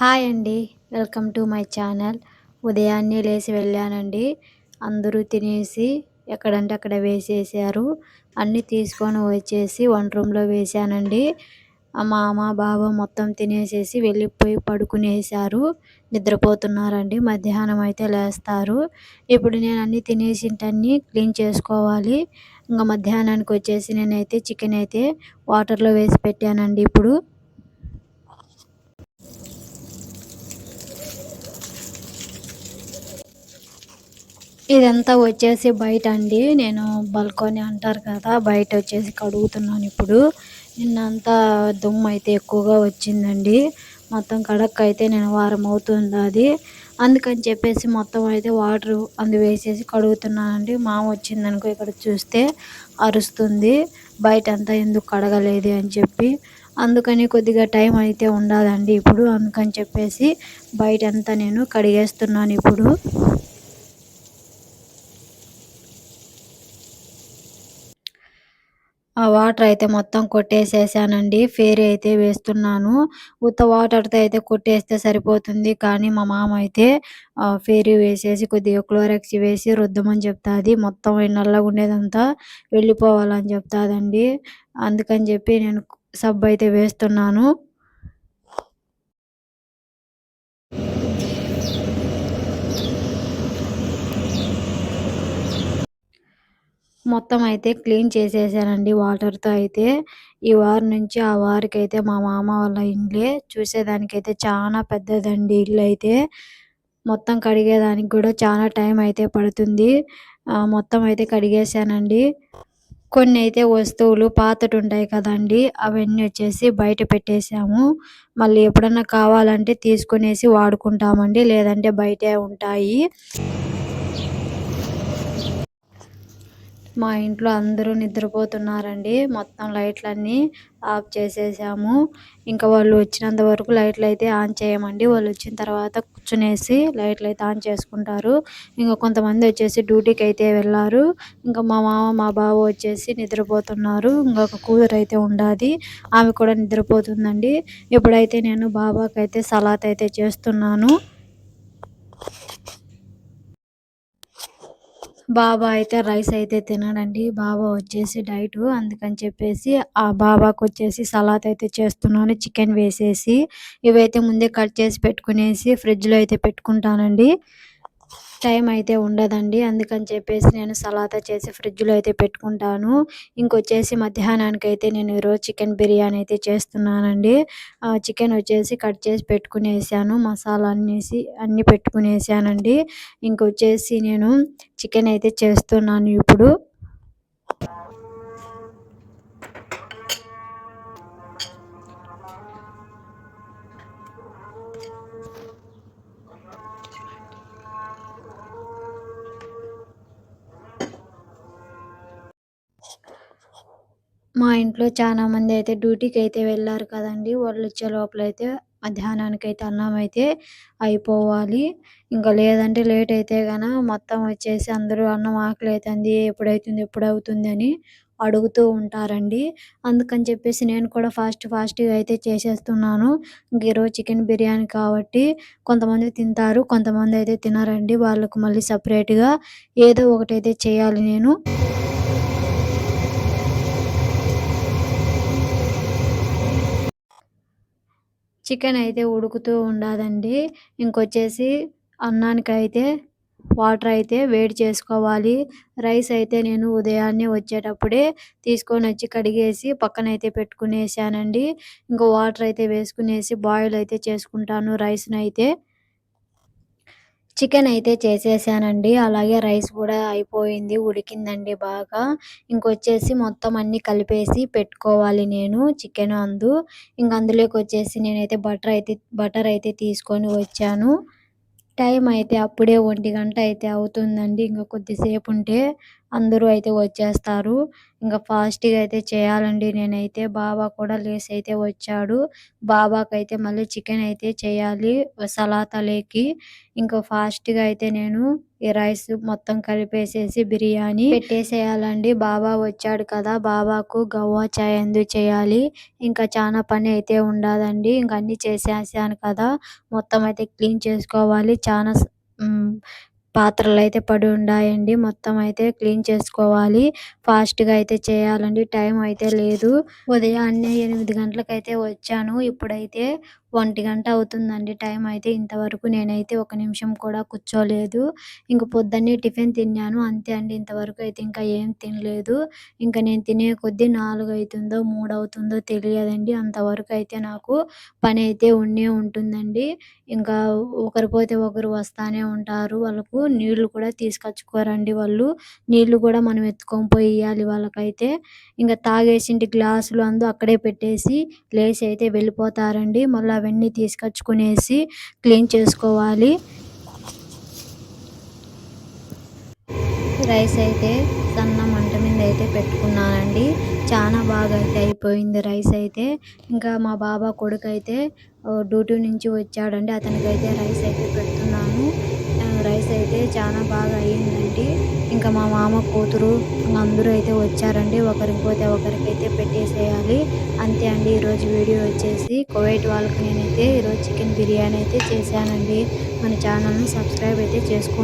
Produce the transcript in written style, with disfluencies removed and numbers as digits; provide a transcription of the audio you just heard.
Hi అండి. Welcome to my channel. ఉదయాన్నే లేసి వెళ్ళానండి. అందరూ తినేసి ఎక్కడంటే అక్కడ వేసేసారు. అన్నీ తీసుకొని వచ్చేసి వంట రూమ్‌లో వేశానండి. మా అమ్మ, బావ మొత్తం తినేసేసి వెళ్ళిపోయి పడుకునేశారు. నిద్రపోతున్నారండి. మధ్యాహ్నం అయితే లేస్తారు. ఇప్పుడు నేను అన్నీ తినేసింటన్నీ క్లీన్ చేసుకోవాలి. ఇంక మధ్యాహ్నానికొచ్చేసి నేనైతే చికెన్ అయితే వాటర్‌లో వేసి పెట్టానండి ఇప్పుడు. ఇదంతా వచ్చేసి బయటండి. నేను బాల్కనీ అంటారు కదా! బయటొచ్చేసి కడుగుతున్నానిప్పుడు. నిన్నంతా దుమ్మయితే ఎక్కువగా వచ్చిందండి. మొత్తం కడక్కయితే నేను వారం అవుతుందది. అందుకని చెప్పేసి మొత్తం అయితే వాటరు వేసేసి కడుగుతున్నానండి. మామ వచ్చిందనుకో ఇక్కడ చూస్తే అరుస్తుంది. బయటంతా ఎందుకు కడగలేదే అని చెప్పి. అందుకని కొద్దిగా టైం అయితే ఉండాదండి ఇప్పుడు. అందుకని చెప్పేసి బయటంతా నేను కడిగేస్తున్నానిప్పుడు. ఆ వాటర్ అయితే మొత్తం కొట్టేసేసానండి. ఫేరీ అయితే వేస్తున్నాను. ఉత్త వాటర్‌తో అయితే కొట్టేస్తే సరిపోతుంది. కానీ మా మామ అయితే ఫేరీ వేసేసి కొద్దిగా క్లోరాక్స్ వేసి రుద్దమని చెప్తాది. మొత్తం ఈ నల్లగుండేదంతా వెళ్ళిపోవాలని చెప్తాదండి. అందుకని చెప్పి నేను సబ్బయితే వేస్తున్నాను. మొత్తం అయితే క్లీన్ చేసేసానండి వాటర్‌తో అయితే. ఈ వారం నుంచి ఆ వారికైతే మా మామ వాళ్ళ ఇల్లే. చూసేదానికైతే చానా పెద్దదండి ఇల్లయితే. మొత్తం కడిగేదానికి గూడా చానా టైం అయితే పడుతుంది. మొత్తం అయితే కడిగేసానండి. కొన్నైతే వస్తువులు పాతటుంటాయి కదండీ! అవన్నీ వచ్చేసి బయట పెట్టేసాము. మళ్ళీ ఎప్పుడన్నా కావాలంటే తీసుకొనేసి వాడుకుంటామండి. లేదంటే బయటే ఉంటాయి. మా ఇంట్లో అందరూ నిద్రపోతున్నారండి. మొత్తం లైట్‌లన్నీ ఆఫ్ చేసేసాము. ఇంకా వాళ్ళు వచ్చినంత వరకు లైట్‌లయితే ఆన్ చేయమండి. వాళ్ళొచ్చిన తర్వాత కూర్చునేసి లైట్‌లయితే ఆన్ చేసుకుంటారు. ఇంక కొంతమందొచ్చేసి డ్యూటీకైతే వెళ్లారు. ఇంకా మా మామ, మా బావ వచ్చేసి నిద్రపోతున్నారు. ఇంకొక కూతురైతే ఉండాది. ఆమె కూడా నిద్రపోతుందండి. ఇప్పుడైతే నేను బాబాకైతే సలాత్ అయితే చేస్తున్నాను. బాబా అయితే రైస్ అయితే తినడండి. బాబా వచ్చేసి డైటు. అందుకని చెప్పేసి ఆ బాబాకొచ్చేసి సలాత్ అయితే చేస్తున్నాను చికెన్ వేసేసి. ఇవైతే ముందే కట్ చేసి పెట్టుకునేసి ఫ్రిడ్జ్‌లో అయితే పెట్టుకుంటానండి. టైం అయితే ఉండదండి. అందుకని చెప్పేసి నేను సలాతా చేసి ఫ్రిడ్జ్‌లో అయితే పెట్టుకుంటాను. ఇంకొచ్చేసి మధ్యాహ్నానికైతే నేను ఈరోజు చికెన్ బిర్యానీ అయితే చేస్తున్నానండి. చికెన్ వచ్చేసి కట్ చేసి పెట్టుకునేసాను. మసాలా అన్నేసి అన్నీ పెట్టుకునేసానండి. ఇంకొచ్చేసి నేను చికెన్ అయితే చేస్తున్నాను ఇప్పుడు. మా ఇంట్లో చానా మందయితే డ్యూటీకైతే వెళ్లారు కదండీ! వాళ్ళొచ్చే లోపలైతే మధ్యాహ్నానికైతే అన్నమైతే అయిపోవాలి. ఇంక లేదంటే లేటయితే మొత్తం వచ్చేసి అందరూ అన్నం ఆకలైతంది, ఎప్పుడైతుంది, ఎప్పుడవుతుందని అడుగుతూ ఉంటారండి. అందుకని చెప్పేసి నేను కూడా ఫాస్ట్‌గా అయితే చేసేస్తున్నాను. ఇంక ఈరోజు చికెన్ బిర్యానీ కాబట్టి కొంతమంది తింటారు, కొంతమందయితే తినరండి. వాళ్ళకు మళ్ళీ సెపరేట్‌గా ఏదో ఒకటైతే చేయాలి నేను. చికెనయితే ఉడుకుతూ ఉండాదండి. ఇంకొచ్చేసి అన్నానికైతే వాటరయితే వేడి చేసుకోవాలి. రైసయితే నేను ఉదయాన్నే వచ్చేటప్పుడే తీసుకొనొచ్చి కడిగేసి పక్కనైతే పెట్టుకునేసానండి. ఇంక వాటరయితే వేసుకునేసి బాయిలయితే చేసుకుంటాను రైస్‌నయితే. చికెనయితే చేసేసానండి. అలాగే రైస్ గూడా అయిపోయింది. ఉడికిందండి బాగా. ఇంకొచ్చేసి మొత్తం అన్నీ కలిపేసి పెట్టుకోవాలి నేను చికెను ఇంక అందులోకొచ్చేసి నేనైతే బటరయితే తీసుకొని వచ్చాను. టైం అయితే అప్పుడే 1:00 అయితే అవుతుందండి. ఇంక కొద్దిసేపుంటే అందరూ అయితే వచ్చేస్తారు. ఇంక ఫాస్ట్‌గా అయితే చేయాలండి నేనైతే. బావ కూడా లేసైతే వచ్చాడు. బాబాకైతే మళ్ళీ చికెన్ అయితే చేయాలి సలాతాలేకి. ఇంక ఫాస్ట్‌గా అయితే నేను ఈ రైస్ మొత్తం కలిపేసేసి బిర్యానీ పెట్టేసేయాలండి. బాబా వచ్చాడు కదా! బాబాకు గవ్వ చాయ్ అందు చేయాలి. ఇంకా చానా పని అయితే ఉండాదండి. ఇంక అన్నీ చేసేసాను కదా! మొత్తం అయితే క్లీన్ చేసుకోవాలి. హ్మ్. పాత్రలైతే పడి ఉండాయండి. మొత్తం అయితే క్లీన్ చేసుకోవాలి. ఫాస్ట్‌గా అయితే చేయాలండి. టైం అయితే లేదు. ఉదయాన్నే 8 గంటలకైతే వచ్చాను. ఇప్పుడైతే 1:00 అవుతుందండి టైం అయితే. ఇంతవరకు నేనైతే ఒక నిమిషం కూడా కూర్చోలేదు. ఇంక పొద్దున్నే టిఫిన్ తిన్నాను. అంతే అండి. ఇంతవరకు అయితే ఇంకా ఏం తినలేదు. ఇంక నేను తినే కొద్దీ 4 అయితుందో, 3 అవుతుందో తెలియదండి. అంతవరకైతే నాకు పనైతే ఉండే ఉంటుందండి. ఇంకా ఒకరు పోతే ఒకరు వస్తానే ఉంటారు. వాళ్ళకు నీళ్ళు కూడా తీసుకొచ్చుకోరండి వాళ్ళు. నీళ్ళు కూడా మనం ఎత్తుకొని పోయి ఇయ్యాలి వాళ్ళకైతే. ఇంక తాగేసింటి గ్లాసులు అక్కడే పెట్టేసి లేసి అయితే వెళ్ళిపోతారండి. మళ్ళీ అవన్నీ తీసుకొచ్చుకునేసి క్లీన్ చేసుకోవాలి. రైస్ అయితే సన్న మంట మీద అయితే పెట్టుకున్నానండి. చానా బాగా అయితే అయిపోయింది రైస్ అయితే. ఇంకా మా బాబా కొడుకైతే డ్యూటీ నుంచి వచ్చాడండి. అతనికైతే రైస్ అయితే పెడుతున్నాను. రైస్ అయితే చానా బాగా అయిందండి. ఇంకా మా మామ కూతురు అందరూ అయితే వచ్చారండి. ఒకరికి పోతే ఒకరికైతే పెట్టేసేయాలి. అంతే అండి ఈరోజు వీడియో వచ్చేసి కువైట్ వాళ్ళకి నేనైతే ఈరోజు చికెన్ బిర్యానీ అయితే చేశానండి. మన ఛానల్‌ని సబ్స్క్రైబ్ అయితే చేసుకోండి.